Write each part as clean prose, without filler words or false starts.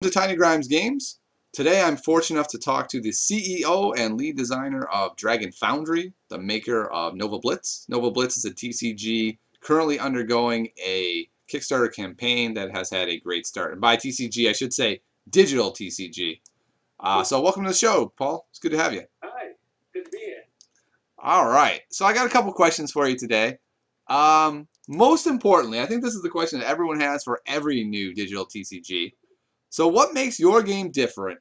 To Tiny Grimes Games. Today I'm fortunate enough to talk to the CEO and lead designer of Dragon Foundry, the maker of Nova Blitz. Nova Blitz is a TCG currently undergoing a Kickstarter campaign that has had a great start. And by TCG, I should say digital TCG. So welcome to the show, Paul. It's good to have you. Hi, good to be here. All right. So I got a couple questions for you today. Most importantly, I think this is the question that everyone has for every new digital TCG. So what makes your game different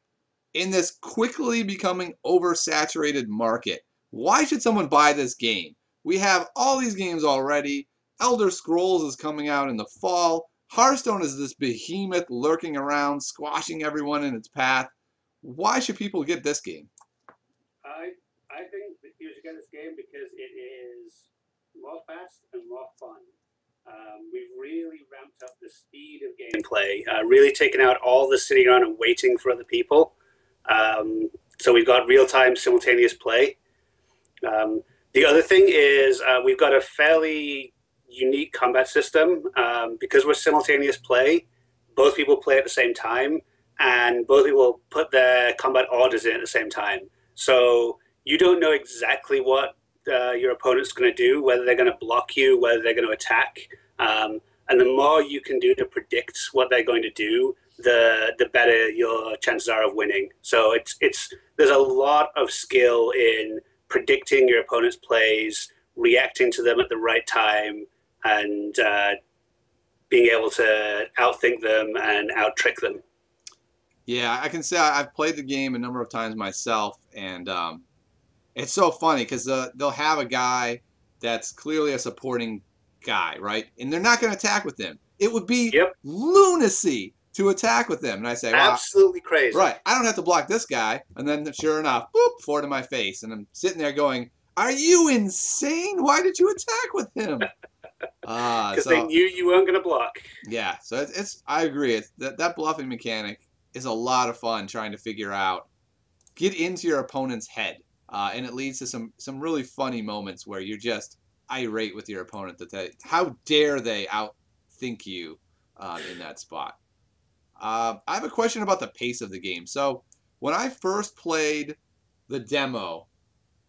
in this quickly becoming oversaturated market? Why should someone buy this game? We have all these games already. Elder Scrolls is coming out in the fall. Hearthstone is this behemoth lurking around, squashing everyone in its path. Why should people get this game? I think that you should get this game because it is more fast and more fun. We've really ramped up the speed of gameplay, really taken out all the sitting around and waiting for other people. So we've got real-time simultaneous play. The other thing is we've got a fairly unique combat system. Because we're simultaneous play, both people play at the same time, and both people put their combat orders in at the same time. So you don't know exactly what your opponent's going to do, whether they're going to block you, whether they're going to attack. And the more you can do to predict what they're going to do, the better your chances are of winning. So there's a lot of skill in predicting your opponent's plays, reacting to them at the right time, and being able to outthink them and out-trick them. Yeah, I can say I've played the game a number of times myself, and it's so funny because they'll have a guy that's clearly a supporting guy, right? And they're not going to attack with him. It would be lunacy to attack with them. And I say, well, absolutely crazy. Right. I don't have to block this guy. And then sure enough, boop, forward in my face. And I'm sitting there going, are you insane? Why did you attack with him? Because they knew you weren't going to block. Yeah. So I agree. That bluffing mechanic is a lot of fun trying to figure out, get into your opponent's head. And it leads to some really funny moments where you're just irate with your opponent how dare they outthink you in that spot. I have a question about the pace of the game. So when I first played the demo,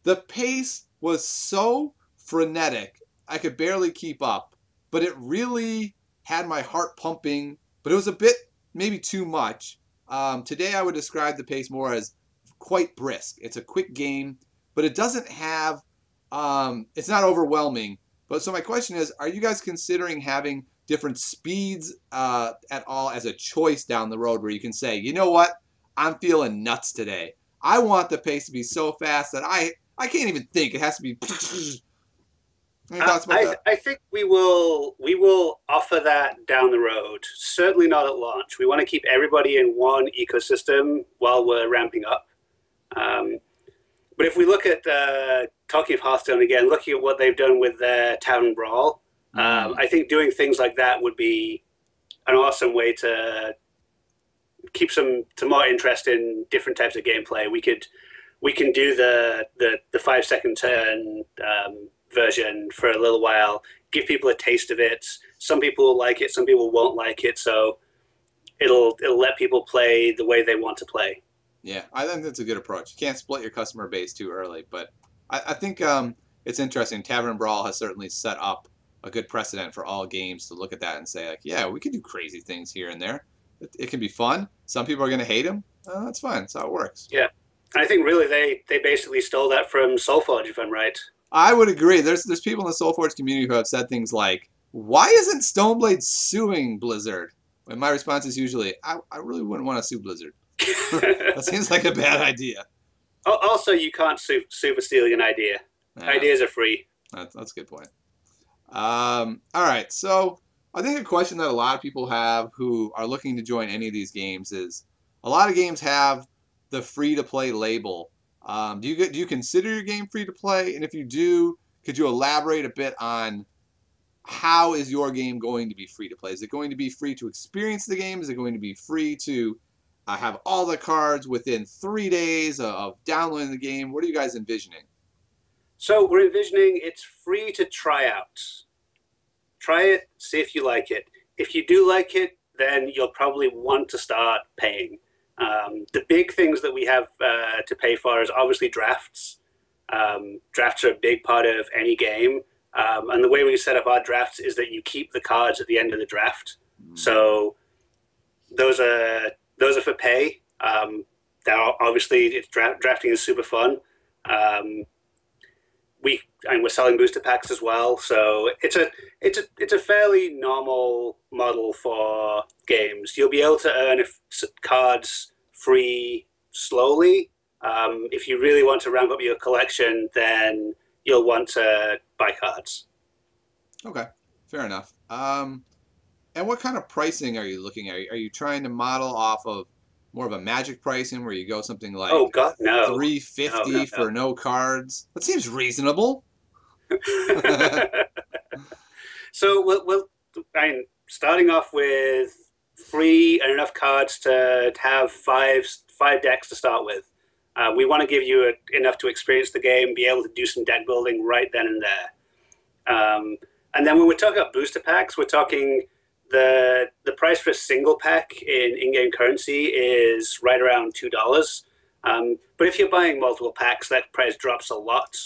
the pace was so frenetic I could barely keep up, but it really had my heart pumping, but it was a bit maybe too much. Today I would describe the pace more as quite brisk. It's a quick game, but it doesn't have it's not overwhelming. But so my question is, are you guys considering having different speeds at all as a choice down the road where you can say, you know what, I'm feeling nuts today. I want the pace to be so fast that I can't even think. It has to be. Any thoughts about that? I think we will offer that down the road. Certainly not at launch. We want to keep everybody in one ecosystem while we're ramping up. But if we look at, talking of Hearthstone again, looking at what they've done with their Tavern Brawl, I think doing things like that would be an awesome way to keep some more interest in different types of gameplay. We can do the 5-second turn version for a little while, give people a taste of it. Some people will like it, some people won't like it. So it'll let people play the way they want to play. Yeah, I think that's a good approach. You can't split your customer base too early, but I think it's interesting. Tavern Brawl has certainly set up a good precedent for all games to look at that and say, like, yeah, we can do crazy things here and there. It can be fun. Some people are going to hate them. That's fine. That's how it works. Yeah, and I think really they basically stole that from SoulForge, if I'm right. I would agree. There's people in the SoulForge community who have said things like, why isn't Stoneblade suing Blizzard? And my response is usually, I really wouldn't want to sue Blizzard. That seems like a bad idea. Also, you can't sue for stealing an idea. Ideas are free. That's a good point. All right, so I think a question that a lot of people have who are looking to join any of these games is, a lot of games have the free-to-play label. Do you consider your game free-to-play? And if you do, could you elaborate a bit on how is your game going to be free-to-play? Is it going to be free to experience the game? Is it going to be free to have all the cards within 3 days of downloading the game? What are you guys envisioning? So we're envisioning it's free to try out. Try it, see if you like it. If you do like it, then you'll probably want to start paying. The big things that we have to pay for is obviously drafts. Drafts are a big part of any game. And the way we set up our drafts is that you keep the cards at the end of the draft. So those are for pay. Obviously, drafting is super fun. We're selling booster packs as well, so it's a fairly normal model for games. You'll be able to earn cards free slowly. If you really want to ramp up your collection, then you'll want to buy cards. Okay, fair enough. And what kind of pricing are you looking at? Are you trying to model off of more of a Magic pricing where you go something like oh god, no, $350 for no cards? That seems reasonable. So starting off with free and enough cards to have five decks to start with. We want to give you enough to experience the game, be able to do some deck building right then and there. And then when we're talking about booster packs, we're talking the price for a single pack in-game currency is right around $2. But if you're buying multiple packs, that price drops a lot.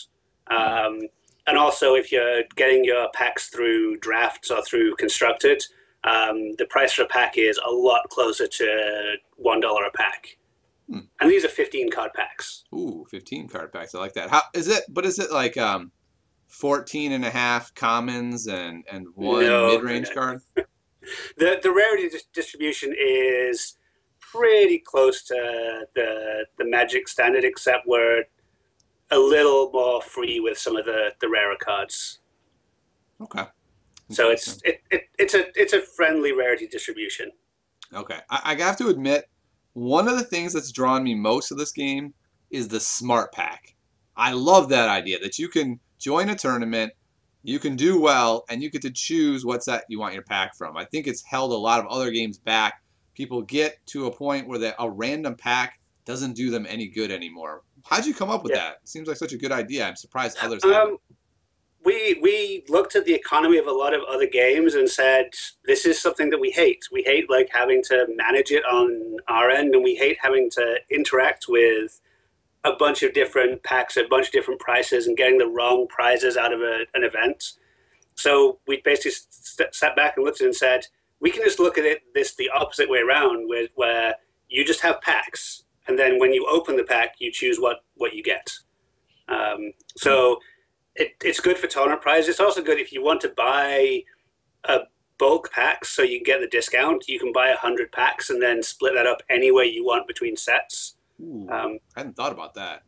And also, if you're getting your packs through drafts or through constructed, the price for a pack is a lot closer to $1 a pack. And these are 15 card packs. Ooh, 15 card packs. I like that. How is it? But is it like 14 and a half commons and one mid-range card? The rarity distribution is pretty close to the Magic standard, except we're a little more free with some of the rarer cards. Okay. So it's a friendly rarity distribution. Okay. I have to admit, one of the things that's drawn me most to this game is the Smart Pack. I love that idea that you can join a tournament, you can do well, and you get to choose what set you want your pack from. I think it's held a lot of other games back. People get to a point where a random pack doesn't do them any good anymore. How'd you come up with that? It seems like such a good idea. I'm surprised others haven't. We looked at the economy of a lot of other games and said, this is something that we hate. We hate like having to manage it on our end, and we hate having to interact with a bunch of different packs at a bunch of different prices and getting the wrong prizes out of an event. So we basically sat back and looked at it and said, we can just look at it the opposite way around, where you just have packs, and then when you open the pack, you choose what you get. So it's good for tournament prizes. It's also good if you want to buy a bulk packs so you can get the discount. You can buy 100 packs and then split that up any way you want between sets. Ooh, I hadn't thought about that.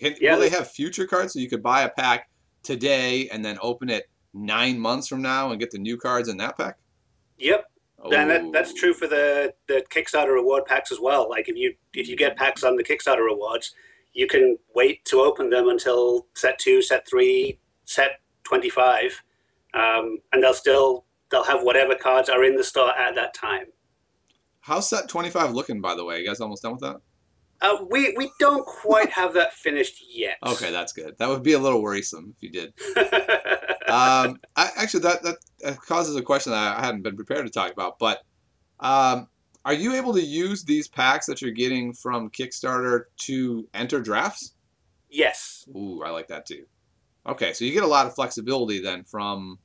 Will they have future cards so you could buy a pack today and then open it 9 months from now and get the new cards in that pack? Yep. Oh. And that's true for the Kickstarter reward packs as well. Like if you get packs on the Kickstarter rewards, you can wait to open them until set 2, set 3, set 25, and they'll have whatever cards are in the store at that time. How's set 25 looking, by the way? You guys almost done with that? We don't quite have that finished yet. Okay, that's good. That would be a little worrisome if you did. Actually, that causes a question that I hadn't been prepared to talk about. But are you able to use these packs that you're getting from Kickstarter to enter drafts? Yes. Ooh, I like that too. Okay, so you get a lot of flexibility then from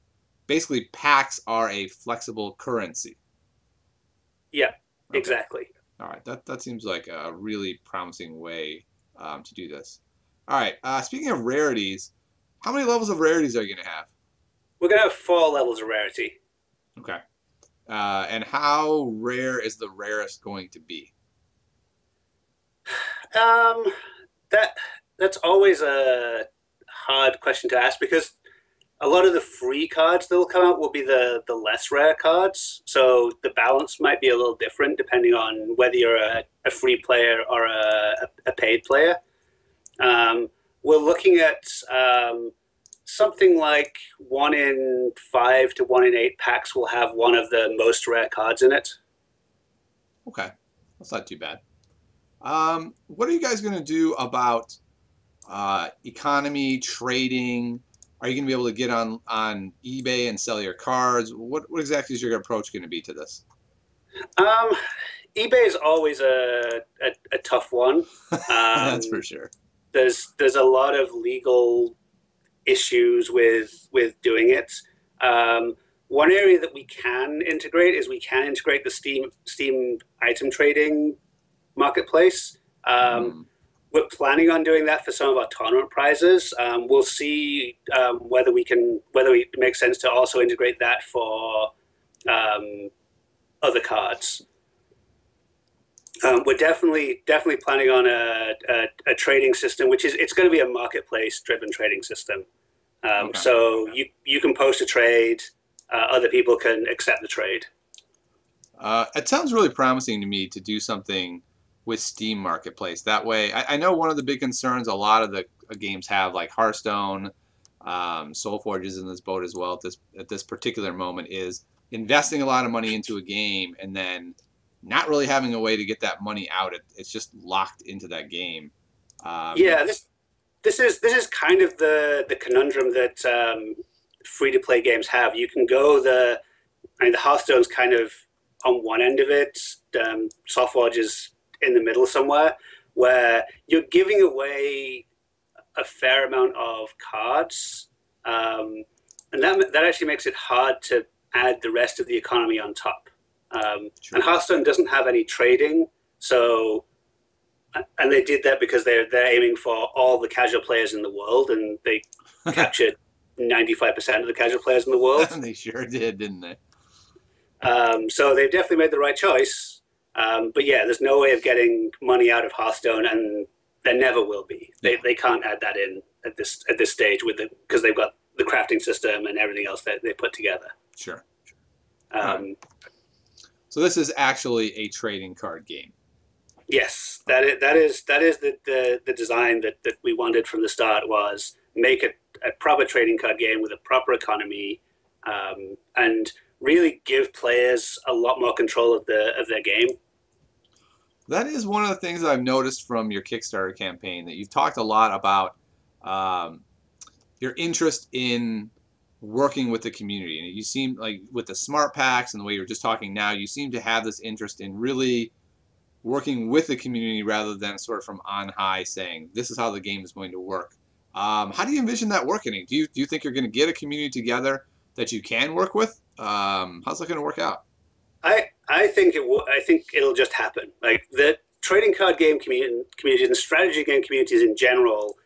basically packs are a flexible currency. Yeah, okay. Exactly. All right, that seems like a really promising way to do this. All right, speaking of rarities, how many levels of rarities are you going to have? We're going to have 4 levels of rarity. Okay. And how rare is the rarest going to be? That's always a hard question to ask because a lot of the free cards that will come out will be the less rare cards. So the balance might be a little different depending on whether you're a free player or a paid player. We're looking at something like 1 in 5 to 1 in 8 packs will have one of the most rare cards in it. Okay, that's not too bad. What are you guys going to do about economy, trading? Are you going to be able to get on eBay and sell your cards? What exactly is your approach going to be to this? Um, eBay is always a tough one. That's for Um, sure. there's a lot of legal issues with doing it. One area that we can integrate is we can integrate the Steam item trading marketplace. Um, Hmm. we're planning on doing that for some of our tournament prizes. We'll see whether it makes sense to also integrate that for um, other cards. We're definitely planning on a trading system, which is it's going to be a marketplace driven trading system. Okay. So you can post a trade, other people can accept the trade. It sounds really promising to me to do something with Steam Marketplace. That way, I know one of the big concerns a lot of the games have, like Hearthstone, SoulForge is in this boat as well at this particular moment, is investing a lot of money into a game and then not really having a way to get that money out. It's just locked into that game. Um, Yeah, this is kind of the conundrum that free to play games have. You can go the Hearthstone's kind of on one end of it. SoftWatch is in the middle somewhere, where you're giving away a fair amount of cards, and that actually makes it hard to add the rest of the economy on top. And True. Hearthstone doesn't have any trading, so and they did that because they're aiming for all the casual players in the world, and they captured 95% of the casual players in the world. They sure did, didn't they? So they've definitely made the right choice. But yeah, there's no way of getting money out of Hearthstone, and there never will be. Yeah, They can't add that in at this stage with because they've got the crafting system and everything else that they put together. sure. All right. Um, So this is actually a trading card game. yes, Okay. that is the design that we wanted from the start was make a proper trading card game with a proper economy, and really give players a lot more control of their game. That is one of the things that I've noticed from your Kickstarter campaign that you've talked a lot about um, your interest in working with the community. And you seem like with the smart packs and the way you're just talking now, you seem to have this interest in really working with the community rather than sort of from on high saying, this is how the game is going to work. How do you envision that working? Do you think you're going to get a community together that you can work with? How's that going to work out? I think I think it'll just happen. Like the trading card game community and the strategy game communities in general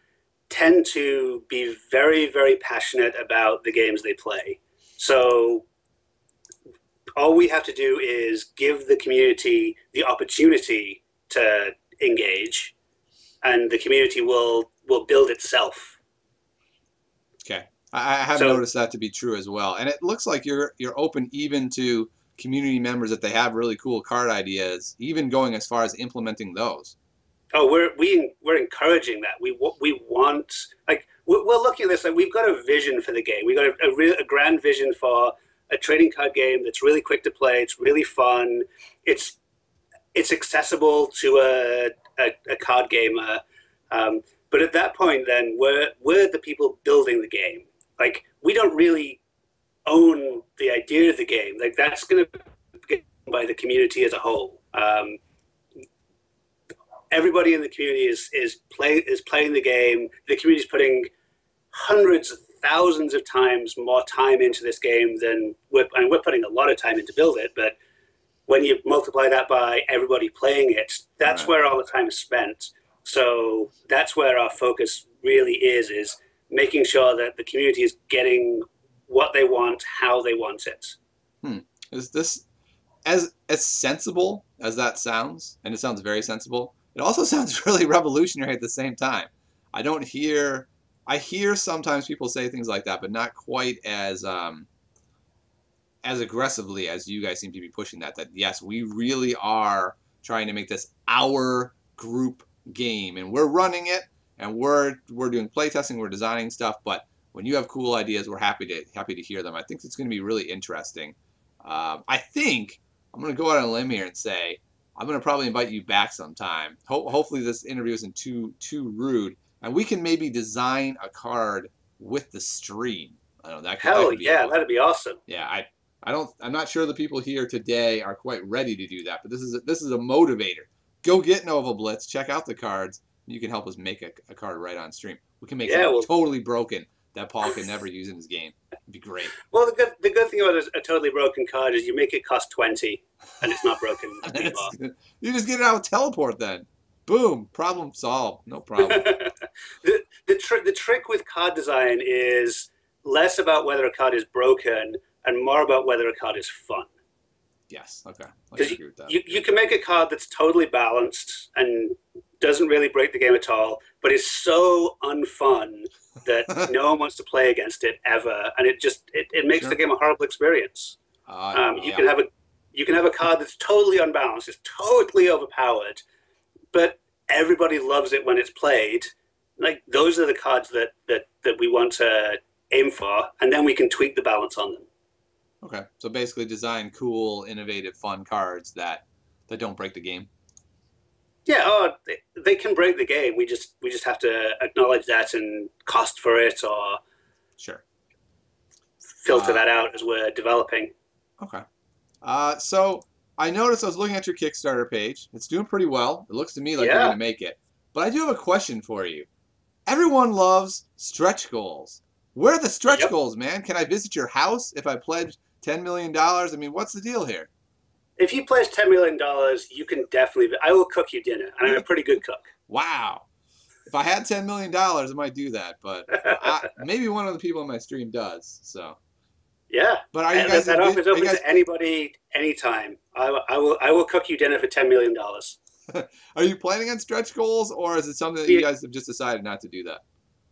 tend to be very passionate about the games they play. So all we have to do is give the community the opportunity to engage, and the community will build itself. Okay, I have So noticed that to be true as well, and it looks like you're open even to community members if they have really cool card ideas, even going as far as implementing those. oh, we're encouraging that. We want like we're looking at this like we've got a vision for the game. We've got a grand vision for a trading card game that's really quick to play. It's really fun. It's it's accessible to a card gamer. But at that point, then we're the people building the game. Like we don't really own the idea of the game. Like that's going to be by the community as a whole. Everybody in the community is playing the game. The community is putting hundreds of thousands of times more time into this game than we're putting a lot of time in to build it. But when you multiply that by everybody playing it, that's Right. where all the time is spent. So that's where our focus really is making sure that the community is getting what they want, how they want it. Hmm. Is this as sensible as that sounds, and it sounds very sensible, it also sounds really revolutionary at the same time. I don't hear I hear sometimes people say things like that, but not quite as aggressively as you guys seem to be pushing that. That yes, we really are trying to make this our group game, and we're running it, and we're doing playtesting, we're designing stuff. But when you have cool ideas, we're happy to hear them. I think it's going to be really interesting. I think I'm going to go out on a limb here and say I'm going to probably invite you back sometime. Hopefully this interview isn't too rude, and we can maybe design a card with the stream. I know that Hell could be a yeah, lot. that'd be awesome. Yeah, I'm not sure the people here today are quite ready to do that, but this is a motivator. Go get Nova Blitz. Check out the cards. You can help us make a card right on stream. We can make Yeah, something well, totally broken that Paul can never use in his game. It'd be great. well, the good thing about a totally broken card is you make it cost 20, and it's not broken anymore. You just get it out with teleport then. Boom, problem solved. No problem. The trick with card design is less about whether a card is broken and more about whether a card is fun. Yes, okay. I Because agree with that. you can make a card that's totally balanced and doesn't really break the game at all, but is so unfun that no one wants to play against it ever, and it makes Sure. the game a horrible experience. You can have a card that's totally unbalanced, it's totally overpowered, but everybody loves it when it's played. Like those are the cards that we want to aim for, and then we can tweak the balance on them. Okay, so basically design cool, innovative, fun cards that don't break the game. Yeah, they can break the game. We just have to acknowledge that and cost for it, or Sure. filter that out as we're developing. Okay. So I noticed I was looking at your Kickstarter page. It's doing pretty well. It looks to me like you're Yeah. going to make it. But I do have a question for you. Everyone loves stretch goals. Where are the stretch Yep. goals, man? Can I visit your house if I pledge $10 million? I mean, what's the deal here? If you pledge $10 million, you can definitely. I will cook you dinner, and I'm a pretty good cook. Wow. If I had $10 million, I might do that. But maybe one of the people in my stream does. So. Yeah. But are you guys? That offer is open guys, to anybody, anytime. I will cook you dinner for $10 million. are you planning on stretch goals, or is it something that you guys have just decided not to do that?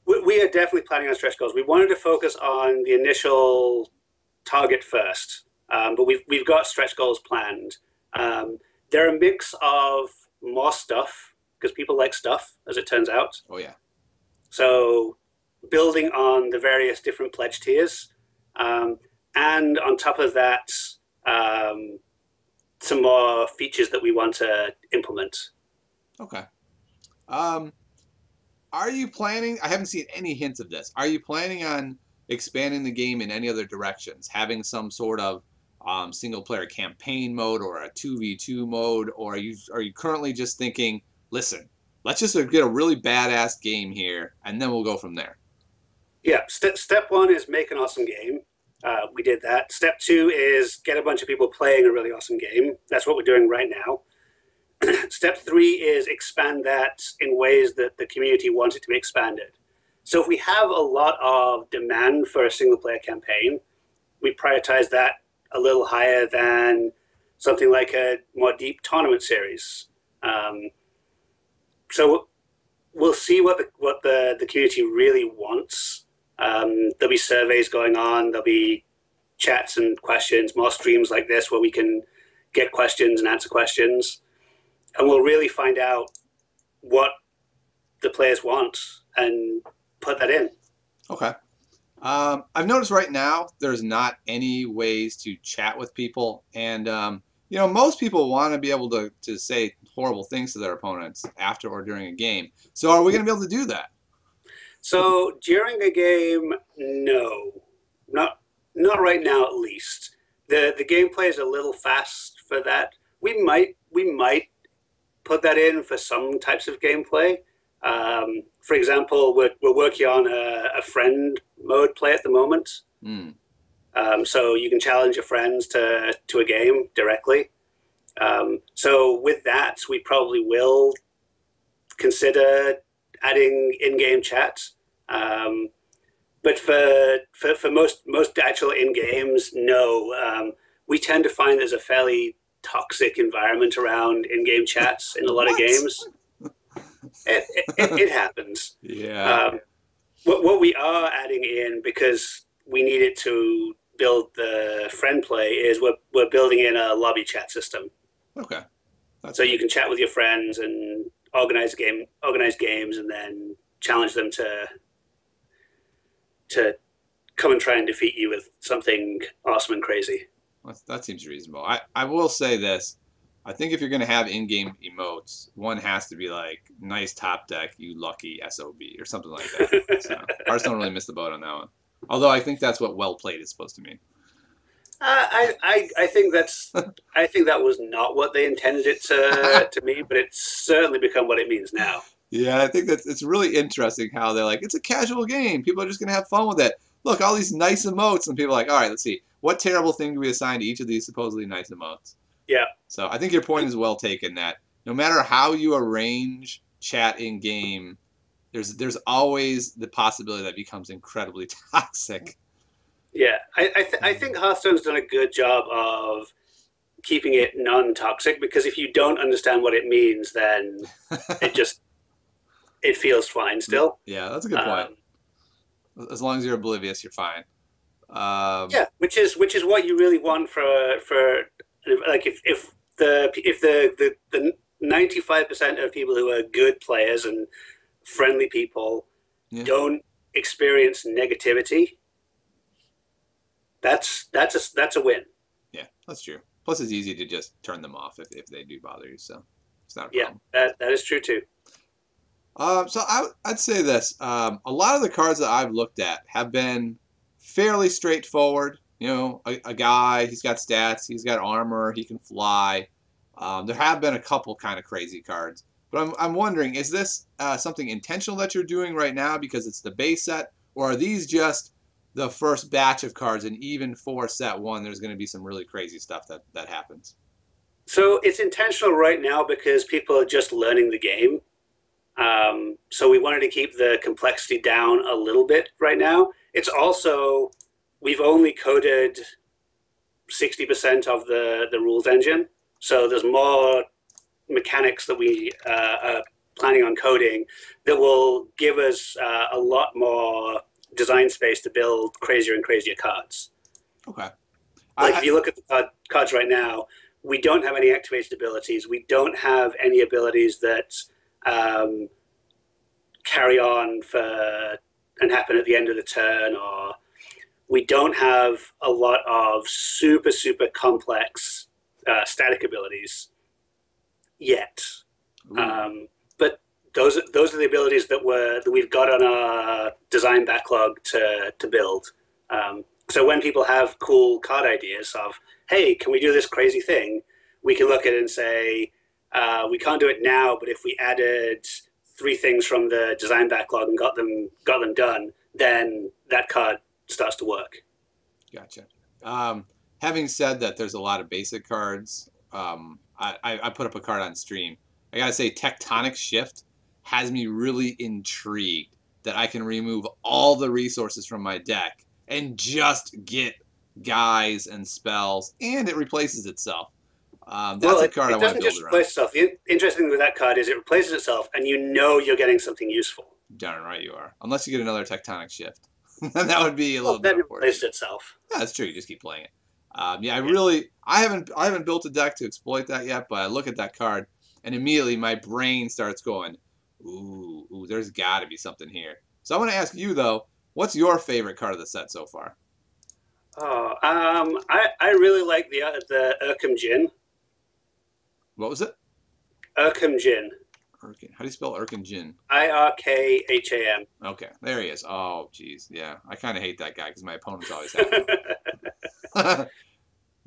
We are definitely planning on stretch goals. We wanted to focus on the initial target first, but we've got stretch goals planned. They're a mix of more stuff, because people like stuff, as it turns out. Oh yeah. So building on the various different pledge tiers, and on top of that, some more features that we want to implement. Okay. Are you planning? I haven't seen any hints of this. Are you planning on expanding the game in any other directions? Having some sort of single-player campaign mode or a 2v2 mode, or are you currently just thinking, listen, let's just get a really badass game here, and then we'll go from there? Yeah. Step one is make an awesome game. We did that. Step two is get a bunch of people playing a really awesome game. That's what we're doing right now. Step three is expand that in ways that the community wants it to be expanded. So if we have a lot of demand for a single player campaign, we prioritize that a little higher than something like a more deep tournament series. So we'll see what the community really wants. There'll be surveys going on. There'll be chats and questions, more streams like this where we can get questions and answer questions. And we'll really find out what the players want and put that in. Okay. I've noticed right now there's not any ways to chat with people, and most people want to be able to say horrible things to their opponents after or during a game. So are we going to be able to do that? So during a game, no, not right now at least. The gameplay is a little fast for that. We might put that in for some types of gameplay. For example, we're working on a friend mode play at the moment. So you can challenge your friends to a game directly. So with that, we probably will consider adding in-game chat. But for most actual in-games, no. We tend to find there's a fairly toxic environment around in-game chats in a lot of games. It happens. Yeah. What we are adding in, because we need it to build the friend play, is we're building in a lobby chat system. Okay. So you can chat with your friends and organize games, and then challenge them to come and try and defeat you with something awesome and crazy. That seems reasonable. I will say this. I think if you're going to have in-game emotes, one has to be like, nice top deck, you lucky SOB, or something like that. So Hearthstone really missed the boat on that one. Although I think that's what well played is supposed to mean. I think I think that was not what they intended it to mean, but it's certainly become what it means now. Yeah, I think it's really interesting how they're like, it's a casual game. People are just gonna have fun with it. Look, all these nice emotes, and people are like, all right, let's see, what terrible thing do we assign to each of these supposedly nice emotes? Yeah, So I think your point is well taken. That no matter how you arrange chat in game, there's always the possibility that it becomes incredibly toxic. yeah. I think Hearthstone's done a good job of keeping it non-toxic because if you don't understand what it means, then it just it feels fine still. Yeah, that's a good point. Um, As long as you're oblivious, you're fine. yeah, which is what you really want for like if the 95% of people who are good players and friendly people Yeah, don't experience negativity, that's a win. yeah, that's true. Plus, it's easy to just turn them off if they do bother you, so it's not a Yeah, problem. that is true too. So I'd say this. A lot of the cards that I've looked at have been fairly straightforward. You know, a guy, he's got stats, he's got armor, he can fly. There have been a couple kind of crazy cards. But I'm wondering, is this something intentional that you're doing right now because it's the base set? Or are these just the first batch of cards, and even for set one, there's going to be some really crazy stuff that happens? So it's intentional right now because people are just learning the game. So we wanted to keep the complexity down a little bit right now. It's also we've only coded 60% of the rules engine, so there's more mechanics that we are planning on coding that will give us a lot more design space to build crazier and crazier cards. Okay. Like if you look at the cards right now, we don't have any activated abilities. We don't have any abilities that um, carry on for and happen at the end of the turn, or we don't have a lot of super complex static abilities yet. But those are the abilities that we've got on our design backlog to build. So when people have cool card ideas of, hey, can we do this crazy thing? We can look at it and say, we can't do it now, but if we added 3 things from the design backlog and got them done, then that card starts to work. Gotcha. Having said that, there's a lot of basic cards. I put up a card on stream. I gotta say, Tectonic Shift has me really intrigued that I can remove all the resources from my deck and just get guys and spells, and it replaces itself. That's a card I it want to doesn't build just around. replace itself. The interesting thing with that card is it replaces itself, and you know you're getting something useful. Darn right you are. Unless you get another Tectonic Shift. That would be a Well, little bit then it unfortunate. replaced itself. Yeah, that's true. You just keep playing it. Yeah, I haven't built a deck to exploit that yet, but I look at that card and immediately my brain starts going, ooh, there's got to be something here. So I want to ask you though, what's your favorite card of the set so far? Oh, I really like the Urkham Jin. What was it? Urkham Jin. Urkin. How do you spell Urkin Jin? Irkham. Okay, there he is. Oh, jeez, yeah. I kind of hate that guy because my opponents always have him.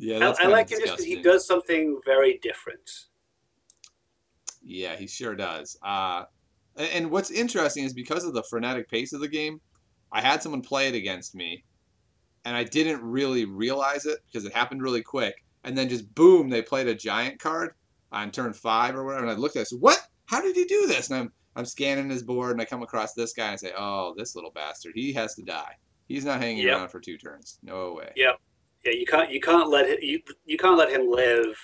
Yeah, that's I kind of like him just because he disgusting. does something very different. Yeah, he sure does. And what's interesting is because of the frenetic pace of the game, I had someone play it against me, and I didn't really realize it because it happened really quick. And then just boom, they played a giant card on turn 5 or whatever. And I looked at it, I said, "What? How did he do this?" And I'm scanning his board, and I come across this guy, and I say, "Oh, this little bastard, he has to die. He's not hanging Yep. around for 2 turns. No way." Yep. Yeah, you can't let you can't let him live,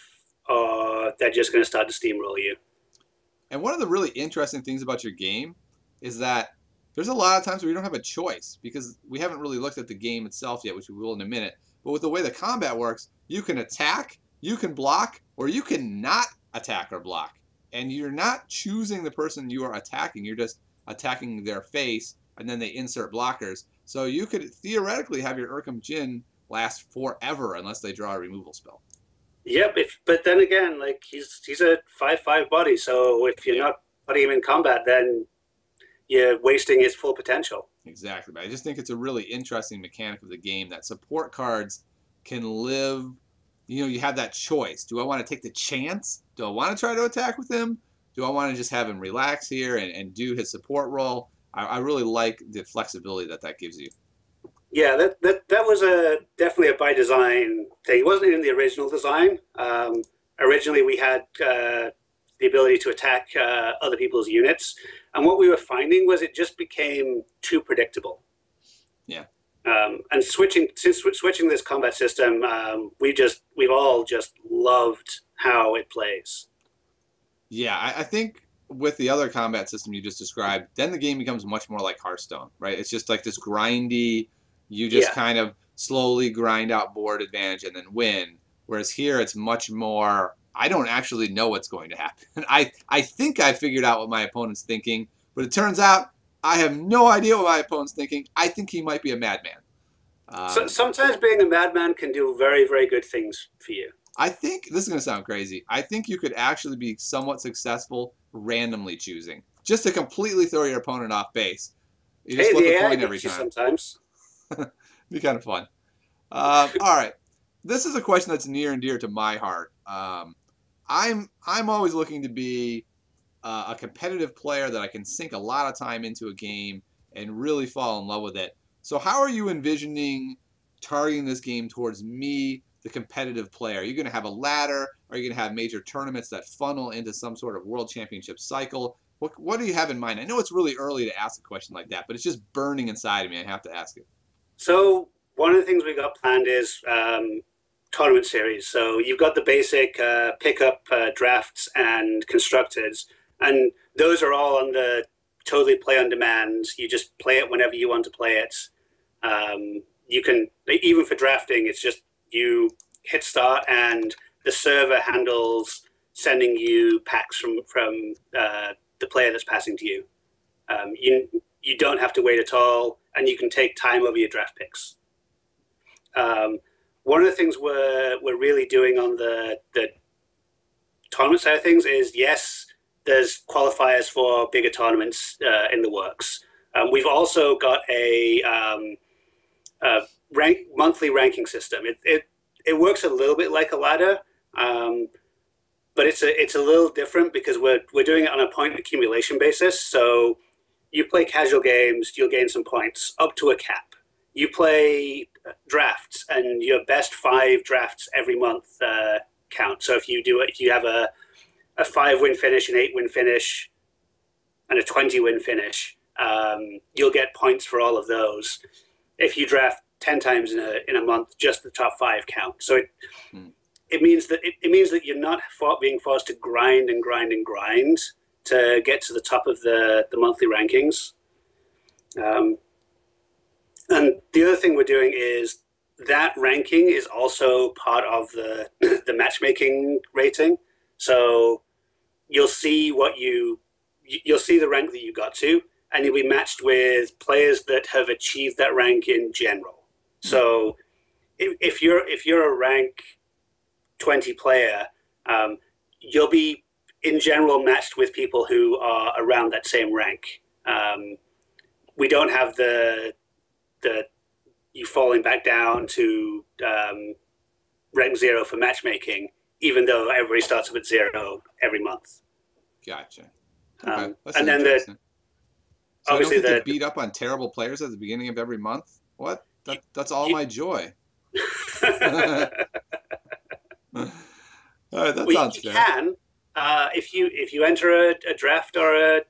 or they're just going to start to steamroll you. And one of the really interesting things about your game is that there's a lot of times where you don't have a choice because we haven't really looked at the game itself yet, which we will in a minute. But with the way the combat works, you can attack, you can block, or you can not attack or block. And you're not choosing the person you are attacking. You're just attacking their face, and then they insert blockers. So you could theoretically have your Urkham Jin last forever unless they draw a removal spell. Yep. But then again, like he's a 5/5 body, so if you're not putting him in combat, then you're wasting his full potential. Exactly. But I just think it's a really interesting mechanic of the game that support cards can live, you have that choice. Do I want to take the chance? Do I want to try to attack with him? Do I want to just have him relax here and do his support role? I really like the flexibility that gives you. Yeah, that was definitely a by design thing. It wasn't in the original design. Originally, we had the ability to attack other people's units, and what we were finding was it just became too predictable. Yeah. And switching this combat system, we've all just loved how it plays. Yeah, I think with the other combat system you just described, then the game becomes much more like Hearthstone, right? It's just like this grindy, you just kind of slowly grind out board advantage and then win. Whereas here it's much more, I don't actually know what's going to happen. I think I figured out what my opponent's thinking, but it turns out I have no idea what my opponent's thinking. I think he might be a madman. So sometimes being a madman can do very, very good things for you. I think, this is going to sound crazy, I think you could actually be somewhat successful randomly choosing. Just to completely throw your opponent off base. You just flip a coin every time. Sometimes. Be kind of fun. All right. This is a question that's near and dear to my heart. I'm always looking to be a competitive player that I can sink a lot of time into a game and really fall in love with it. So how are you envisioning targeting this game towards me, the competitive player? Are you going to have a ladder? Are you going to have major tournaments that funnel into some sort of world championship cycle? What do you have in mind? I know it's really early to ask a question like that, but it's just burning inside of me. I have to ask it. So one of the things we got planned is tournament series. So you've got the basic pickup drafts and constructors, and those are all on the totally play on demand. You just play it whenever you want to play it. You can, even for drafting, it's just you hit start and the server handles sending you packs from the player that's passing to you. You don't have to wait at all, and you can take time over your draft picks. One of the things we're really doing on the tournament side of things is, yes, there's qualifiers for bigger tournaments in the works. We've also got a monthly ranking system. It works a little bit like a ladder, but it's a little different because we're doing it on a point accumulation basis. So you play casual games, you'll gain some points up to a cap. You play drafts, and your best 5 drafts every month count. So if you have a 5-win finish, an 8-win finish, and a 20-win finish, you'll get points for all of those. If you draft 10 times in a month, just the top 5 count. So it means that you're not being forced to grind and grind and grind to get to the top of the monthly rankings. And the other thing we're doing is that ranking is also part of the matchmaking rating. So you'll see the rank that you got to, and you'll be matched with players that have achieved that rank in general. So if you're a rank 20 player, you'll be in general matched with people who are around that same rank. We don't have the you falling back down to rank 0 for matchmaking, even though everybody starts with 0 every month. Gotcha. Okay. And then obviously I don't get beat up on terrible players at the beginning of every month. What? That's all my joy. All right, that sounds fair. You can, if you enter a draft or a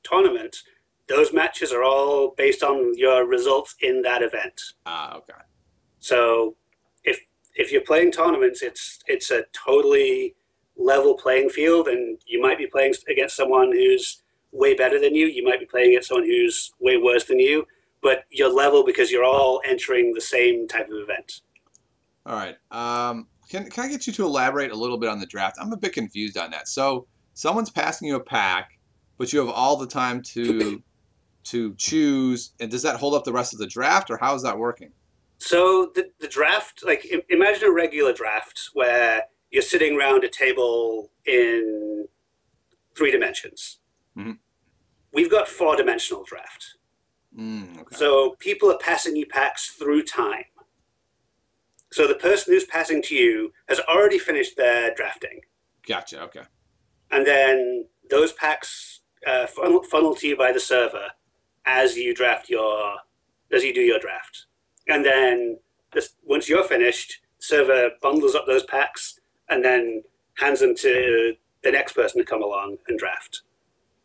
tournament, those matches are all based on your results in that event. Okay. So if you're playing tournaments, it's a totally level playing field, and you might be playing against someone who's way better than you. You might be playing against someone who's way worse than you, but you're level because you're all entering the same type of event. All right. Can I get you to elaborate a little bit on the draft? I'm a bit confused on that. So someone's passing you a pack, but you have all the time to choose, and does that hold up the rest of the draft, or how is that working? So the draft, like imagine a regular draft where you're sitting around a table in 3 dimensions. Mm-hmm. We've got 4-dimensional draft. Okay. So people are passing you packs through time. So the person who's passing to you has already finished their drafting. Gotcha. Okay. And then those packs funnel to you by the server as you do your draft. And then once you're finished, the server bundles up those packs and then hands them to the next person to come along and draft.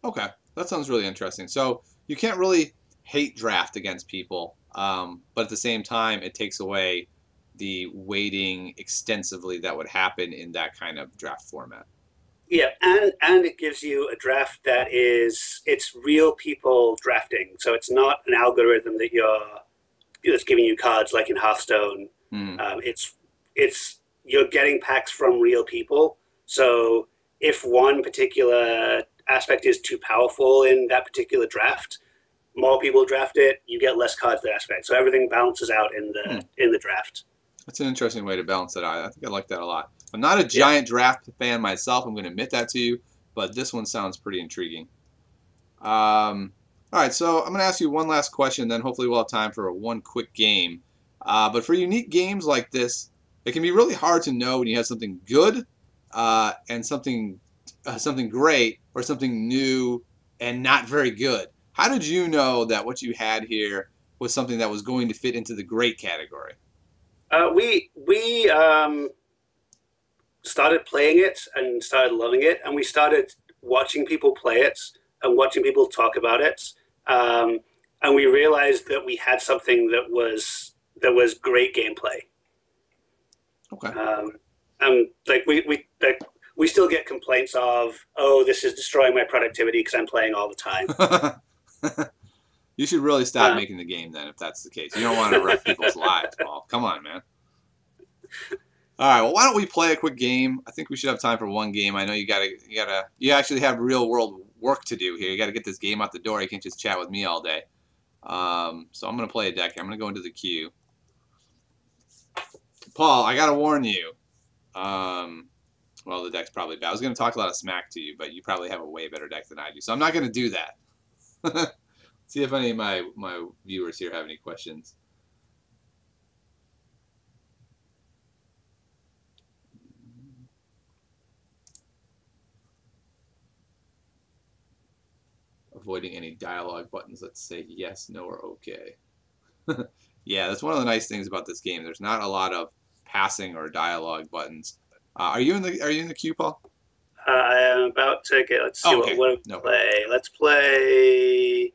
Okay, that sounds really interesting. So you can't really hate draft against people, but at the same time, it takes away the waiting extensively that would happen in that kind of draft format. Yeah, and it gives you a draft it's real people drafting. So it's not an algorithm that's giving you cards like in Hearthstone. It's you're getting packs from real people. So if one particular aspect is too powerful in that particular draft, more people draft it, you get less cards that aspect. So everything balances out in the draft. That's an interesting way to balance it out. I think I like that a lot. I'm not a giant draft fan myself. I'm going to admit that to you, but this one sounds pretty intriguing. All right, so I'm going to ask you one last question, then hopefully we'll have time for one quick game. But for unique games like this, it can be really hard to know when you have something good and something great or something new and not very good. How did you know that what you had here was something that was going to fit into the great category? We started playing it and started loving it, and we started watching people play it and watching people talk about it, and we realized that we had something that was great gameplay. Okay. Like we still get complaints of, oh, this is destroying my productivity because I'm playing all the time. You should really stop making the game then, if that's the case. You don't want to wreck people's lives, Paul. Come on, man. All right. Well, why don't we play a quick game? I think we should have time for one game. I know you actually have real world work to do here. You got to get this game out the door. You can't just chat with me all day. So I'm going to play a deck here. I'm going to go into the queue. Paul, I got to warn you. Well, the deck's probably bad. I was going to talk a lot of smack to you, but you probably have a way better deck than I do. So I'm not going to do that. See if any of my viewers here have any questions. Avoiding any dialogue buttons that say yes, no, or okay. Yeah, that's one of the nice things about this game. There's not a lot of passing or dialogue buttons. Are you in the queue, Paul? I am about to get. Let's see okay. what we play. Let's play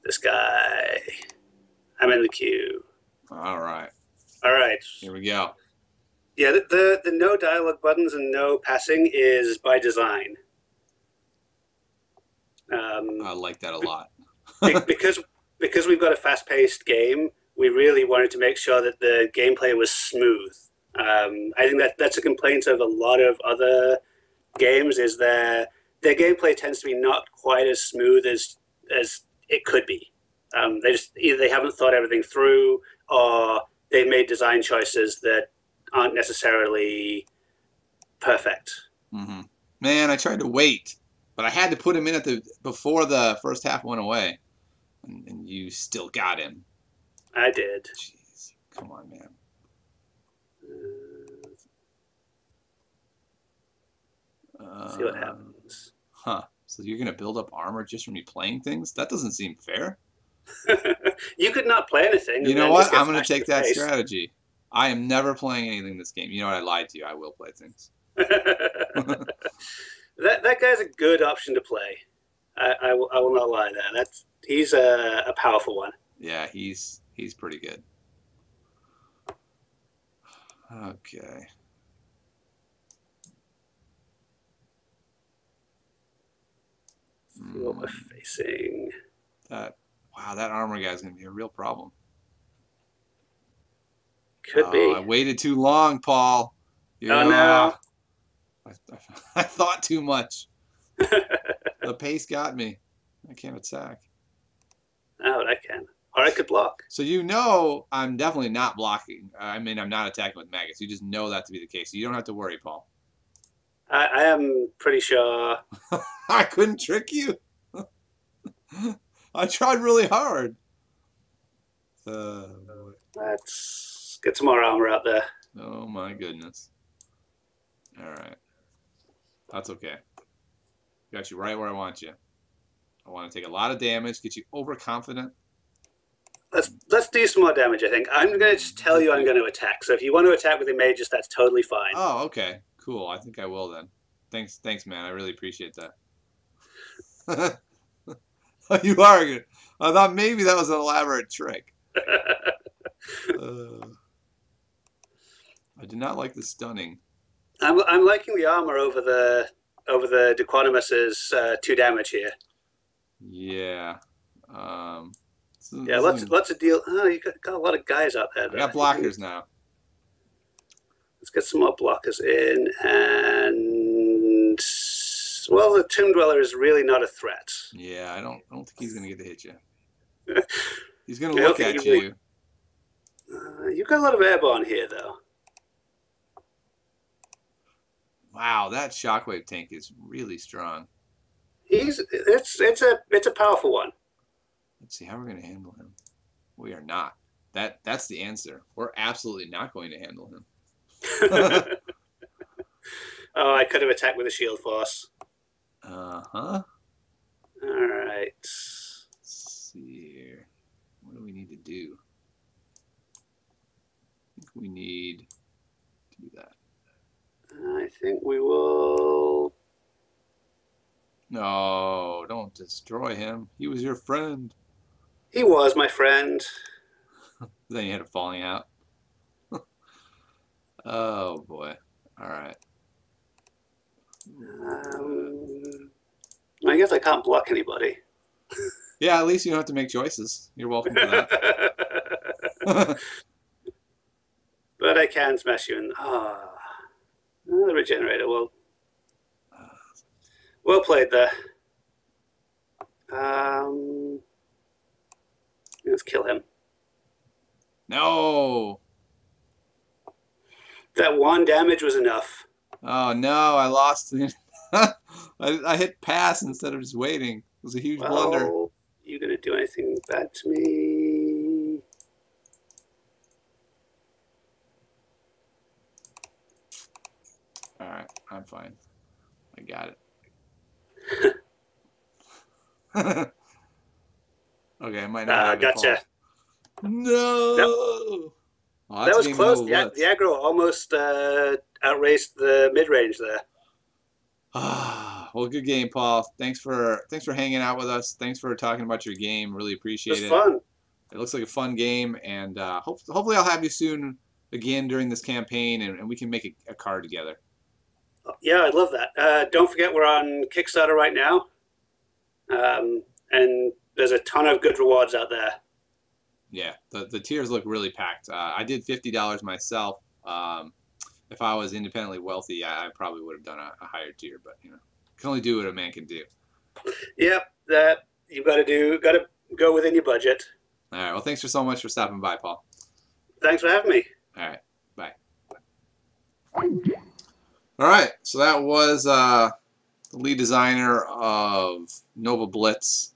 this guy. I'm in the queue. All right. All right. Here we go. Yeah, the no dialogue buttons and no passing is by design. I like that a lot. because we've got a fast-paced game, we really wanted to make sure that the gameplay was smooth. I think that's a complaint of a lot of other games, is their gameplay tends to be not quite as smooth as it could be. They just either they haven't thought everything through, or they've made design choices that aren't necessarily perfect. Mm-hmm. Man, I tried to wait, but I had to put him in before the first half went away, and you still got him. I did. Jeez, come on, man. See what happens. Huh. So you're gonna build up armor just from me playing things? That doesn't seem fair. You could not play anything. You know what? I'm gonna take that strategy. I am never playing anything in this game. You know what? I lied to you. I will play things. that guy's a good option to play. I will not lie there. He's a powerful one. Yeah, he's pretty good. Okay. See what we're facing. Wow, that armor guy's gonna be a real problem. Could be. I waited too long, Paul. No. I thought too much. The pace got me. I can't attack. Oh, I can. Or I could block. So I'm definitely not blocking. I mean, I'm not attacking with maggots. You just know that to be the case. So you don't have to worry, Paul. I am pretty sure. I couldn't trick you. I tried really hard. Let's get some more armor out there. Oh my goodness. All right. That's okay. Got you right where I want you. I want to take a lot of damage, get you overconfident. Let's do some more damage, I think. I'm going to just tell you I'm going to attack. So if you want to attack with the mages, that's totally fine. Oh, okay. Cool. I think I will then. Thanks, man. I really appreciate that. You are good. I thought maybe that was an elaborate trick. I do not like the stunning. I'm liking the armor over the Dequanimus's 2 damage here. Yeah. Yeah, lots of deal. Oh, you got a lot of guys out there. I got blockers now. Let's get some more blockers in, and well, the Tomb Dweller is really not a threat. Yeah, I don't think he's gonna get to hit you. He's gonna I look don't at think you. You've got a lot of airborne here, though. Wow, that shockwave tank is really strong. It's a powerful one. Let's see how we're gonna handle him. We are not. That's the answer. We're absolutely not going to handle him. Oh, I could have attacked with a shield force. Uh-huh. All right. Let's see here. What do we need to do? I think we need to do that. I think we will. No, don't destroy him. He was your friend. He was my friend. Then you had a falling out. Oh boy. All right. I guess I can't block anybody. Yeah, at least you don't have to make choices. You're welcome for that. But I can smash you in. The regenerator. Well played there. Let's kill him. No. That 1 damage was enough. Oh no, I lost. I hit pass instead of just waiting. It was a huge blunder. You gonna do anything bad to me? All right, I'm fine. I got it. Okay, I might not have gotcha. No. Nope. Well, that was close. The aggro almost outraced the mid range there. Well, good game, Paul. Thanks for hanging out with us. Thanks for talking about your game. Really appreciate it. It was fun. It looks like a fun game, and hopefully I'll have you soon again during this campaign, and we can make a card together. Yeah, I'd love that. Don't forget we're on Kickstarter right now, and there's a ton of good rewards out there. Yeah, the tiers look really packed. I did $50 myself. If I was independently wealthy, I probably would have done a higher tier, but you know, can only do what a man can do. Yep, that you've got to go within your budget. All right. Well, thanks so much for stopping by, Paul. Thanks for having me. All right. Bye. All right. So that was the lead designer of Nova Blitz.